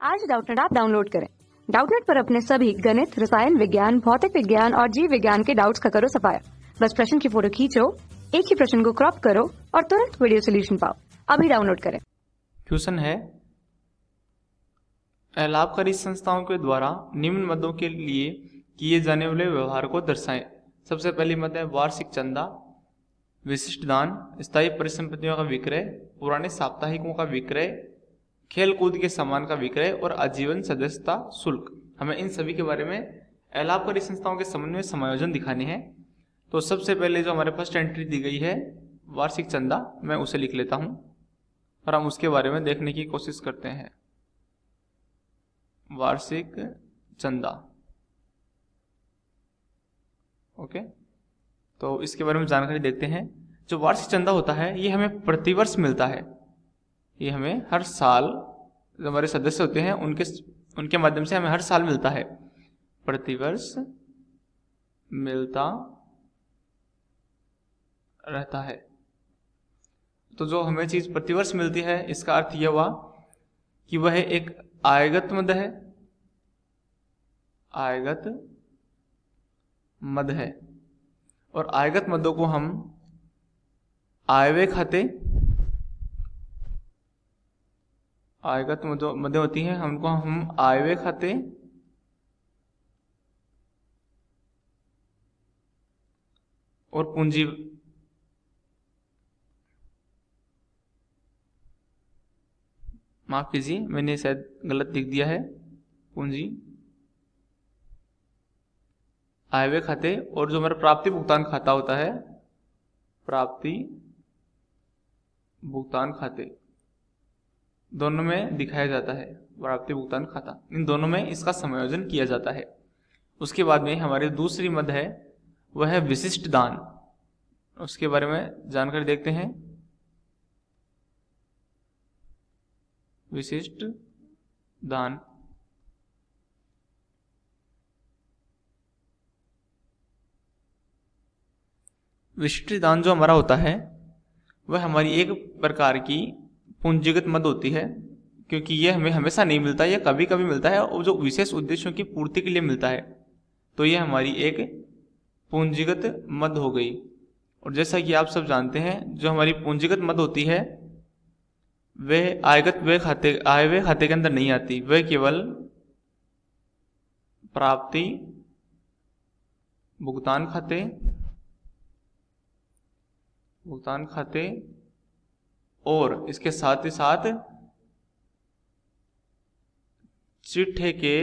आज Doubtnut app download करें। Doubtnut पर अपने सभी गणित, रसायन विज्ञान, भौतिक विज्ञान और जीव विज्ञान के डाउट्स का करो सफाया। बस प्रश्न की फोटो खींचो, एक ही प्रश्न को क्रॉप करो और तुरंत वीडियो सोल्यूशन पाओ। अभी डाउनलोड करें। क्वेश्चन है, लाभकारी संस्थाओं के द्वारा निम्न मदों के लिए किए जाने वाले व्यवहार को दर्शाएं। सबसे पहली मद है वार्षिक चंदा, विशिष्ट दान, स्थायी परिसंपत्तियों का विक्रय, पुराने साप्ताहिकों का विक्रय, खेल कूद के सामान का विक्रय और आजीवन सदस्यता शुल्क। हमें इन सभी के बारे में लाभकारी संस्थाओं के संबंध में समायोजन दिखाने हैं। तो सबसे पहले जो हमारे फर्स्ट एंट्री दी गई है वार्षिक चंदा, मैं उसे लिख लेता हूं और हम उसके बारे में देखने की कोशिश करते हैं। वार्षिक चंदा, ओके, तो इसके बारे में जानकारी देखते हैं। जो वार्षिक चंदा होता है ये हमें प्रतिवर्ष मिलता है। ये हमें हर साल जो हमारे सदस्य होते हैं उनके माध्यम से हमें हर साल मिलता है, प्रतिवर्ष मिलता रहता है। तो जो हमें चीज प्रतिवर्ष मिलती है इसका अर्थ यह हुआ कि वह एक आयगत मद है, आयगत मद है। और आयगत मदों को हम आयव्यय खाते, आयगत मदें होती हैं हमको हम आयव्यय खाते और पूंजी, माफ कीजिए मैंने शायद गलत लिख दिया है, पूंजी आयव्यय खाते और जो हमारा प्राप्ति भुगतान खाता होता है, प्राप्ति भुगतान खाते, दोनों में दिखाया जाता है प्राप्ति भुगतान खाता। इन दोनों में इसका समायोजन किया जाता है। उसके बाद में हमारी दूसरी मद है वह है विशिष्ट दान। उसके बारे में जानकारी देखते हैं। विशिष्ट दान, विशिष्ट दान जो हमारा होता है वह हमारी एक प्रकार की पूंजीगत मद होती है, क्योंकि यह हमें हमेशा नहीं मिलता, यह कभी कभी मिलता है और जो विशेष उद्देश्यों की पूर्ति के लिए मिलता है। तो यह हमारी एक पूंजीगत मद हो गई। और जैसा कि आप सब जानते हैं जो हमारी पूंजीगत मद होती है वह आयव्यय खाते के अंदर नहीं आती, वह केवल प्राप्ति भुगतान खाते और इसके साथ ही साथ चिट्ठे के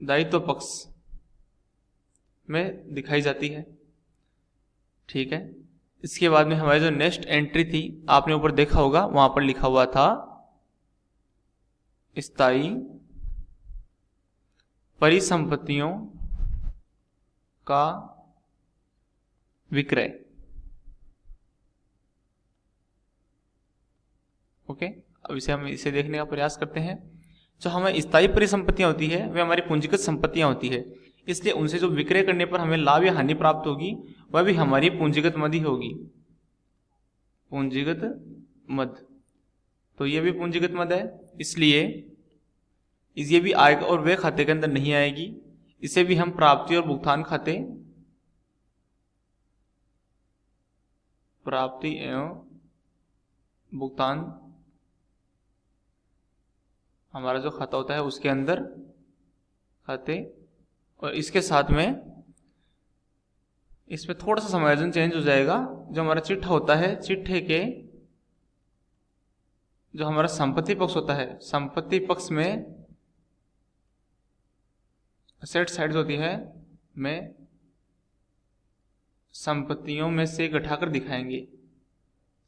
दायित्व पक्ष में दिखाई जाती है। ठीक है, इसके बाद में हमारी जो नेक्स्ट एंट्री थी आपने ऊपर देखा होगा, वहां पर लिखा हुआ था स्थायी परिसंपत्तियों का विक्रय। ओके, अब हम इसे देखने का प्रयास करते हैं। जो हमें स्थायी परिसंपत्तियां होती है वे हमारी पूंजीगत संपत्तियां होती है, इसलिए उनसे जो विक्रय करने पर हमें लाभ या हानि प्राप्त होगी वह भी हमारी पूंजीगत मद ही होगी, पूंजीगत मद। तो ये भी पूंजीगत मद है, इसलिए ये भी आय और व्यय खाते के अंदर नहीं आएगी। इसे भी हम प्राप्ति और भुगतान खाते, प्राप्ति एवं भुगतान हमारा जो खाता होता है उसके अंदर खाते। और इसके साथ में इसमें थोड़ा सा समायोजन चेंज हो जाएगा। जो हमारा चिट्ठा होता है, चिट्ठे के जो हमारा संपत्ति पक्ष होता है, संपत्ति पक्ष में असेट साइड होती है, में संपत्तियों में से घटाकर दिखाएंगे।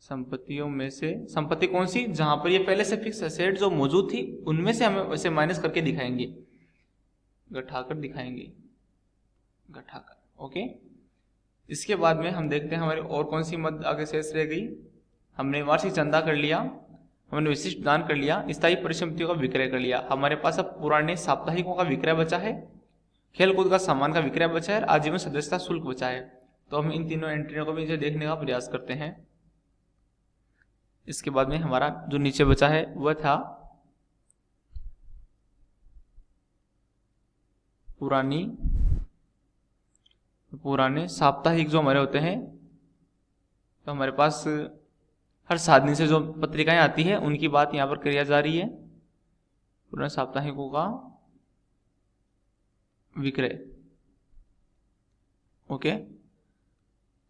संपत्तियों में से संपत्ति कौन सी, जहां पर ये पहले से फिक्स असेट जो मौजूद थी उनमें से हमें वैसे माइनस करके दिखाएंगे, घटाकर दिखाएंगे, घटाकर। ओके, इसके बाद में हम देखते हैं हमारी और कौन सी मद आगे शेष रह गई। हमने वार्षिक चंदा कर लिया, हमने विशिष्ट दान कर लिया, स्थायी परिसंपत्तियों का विक्रय कर लिया। हमारे पास अब पुराने साप्ताहिकों का विक्रय बचा है, खेल कूद का सामान का विक्रय बचा है, आजीवन सदस्यता शुल्क बचा है। तो हम इन तीनों एंट्रियों को भी देखने का प्रयास करते हैं। इसके बाद में हमारा जो नीचे बचा है वह था पुराने साप्ताहिक जो हमारे होते हैं। तो हमारे पास हर 7 दिन से जो पत्रिकाएं आती है उनकी बात यहाँ पर करी जा रही है। पुराने साप्ताहिकों का विक्रय। ओके,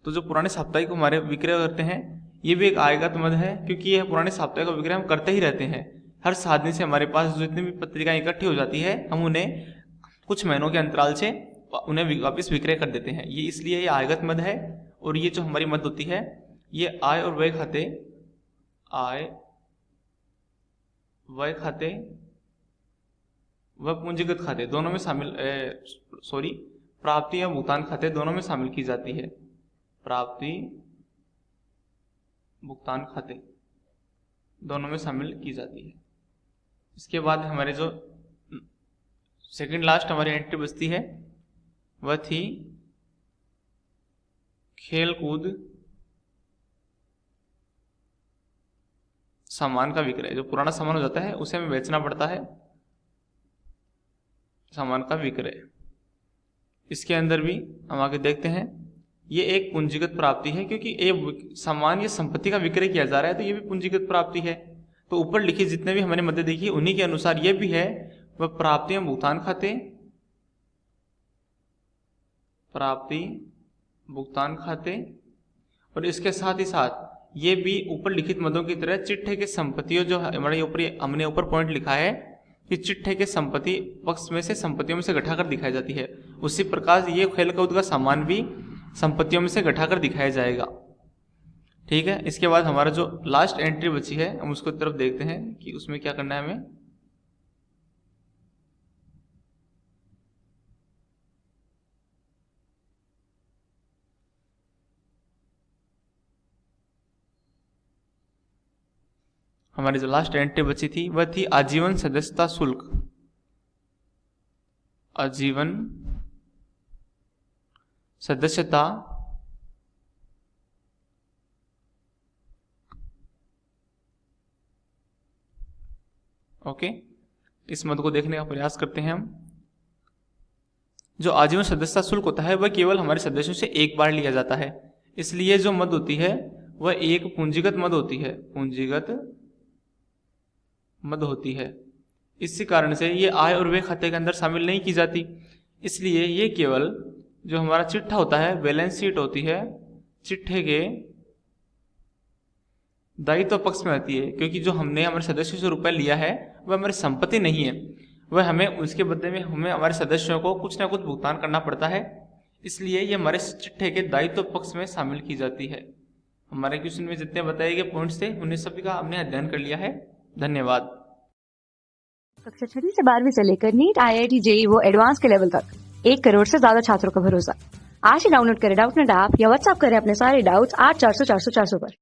तो जो पुराने साप्ताहिक हमारे विक्रय करते हैं ये भी एक आयगत मद है, क्योंकि यह पुराने साप्ताहिक का विक्रय हम करते ही रहते हैं। हर 7 दिन से हमारे पास जितनी भी पत्रिकाएं इकट्ठी हो जाती है हम उन्हें कुछ महीनों के अंतराल से उन्हें वापस विक्रय कर देते हैं। ये इसलिए ये आयगत मद है। और ये जो हमारी मद होती है ये आय और व्यय खाते, व पूंजीगत खाते दोनों में शामिल प्राप्ति या भुगतान खाते दोनों में शामिल की जाती है। प्राप्ति भुगतान खाते दोनों में शामिल की जाती है। इसके बाद हमारे जो सेकंड लास्ट हमारी एंट्री बचती है वह थी खेल कूद सामान का विक्रय। जो पुराना सामान हो जाता है उसे हमें बेचना पड़ता है, सामान का विक्रय। इसके अंदर भी हम आगे देखते हैं ये एक पूंजीगत प्राप्ति है, क्योंकि ये सामान या संपत्ति का विक्रय किया जा रहा है तो ये भी पूंजीगत प्राप्ति है। तो ऊपर लिखी जितने भी हमने मध्य देखी उन्हीं के अनुसार ये भी है वह प्राप्ति एवं भुगतान खाते, प्राप्ति भुगतान खाते। और इसके साथ ही साथ ये भी ऊपर लिखित मदों की तरह चिट्ठे के संपत्तियों जो हमारे ऊपर हमने ऊपर पॉइंट लिखा है कि चिट्ठे के संपत्ति पक्ष में से संपत्तियों में से घटाकर दिखाई जाती है, उसी प्रकार ये खेल कूद का सामान भी संपत्तियों में से घटाकर दिखाया जाएगा। ठीक है, इसके बाद हमारा जो लास्ट एंट्री बची है हम उसको तरफ देखते हैं कि उसमें क्या करना है हमें। हमारी जो लास्ट एंट्री बची थी वह थी आजीवन सदस्यता शुल्क। आजीवन सदस्यता ओके, इस मद को देखने का प्रयास करते हैं हम। जो आजीवन सदस्यता शुल्क होता है वह केवल हमारे सदस्यों से एक बार लिया जाता है, इसलिए जो मद होती है वह एक पूंजीगत मद होती है, पूंजीगत मद होती है। इसी कारण से ये आय और व्यय खाते के अंदर शामिल नहीं की जाती। इसलिए ये केवल जो हमारा चिट्ठा होता है, बैलेंस शीट होती है, चिट्ठे के दायित्व पक्ष में आती है, क्योंकि जो हमने हमारे सदस्यों से रुपए लिया है वह हमारी संपत्ति नहीं है, वह हमें उसके बदले में हमें हमारे सदस्यों को कुछ ना कुछ भुगतान करना पड़ता है। इसलिए ये हमारे चिट्ठे के दायित्व पक्ष में शामिल की जाती है। हमारे क्वेश्चन में जितने बताए गए पॉइंट्स थे उन्हें सभी का हमने अध्ययन कर लिया है। धन्यवाद। कक्षा 6वीं से 12वीं से लेकर नीट, IIT, JEE वो एडवांस के लेवल तक 1 करोड़ से ज्यादा छात्रों का भरोसा। आज ही डाउनलोड करें डाउटनेट ऐप या व्हाट्सएप करें अपने सारे डाउट्स 8400 400 400 पर।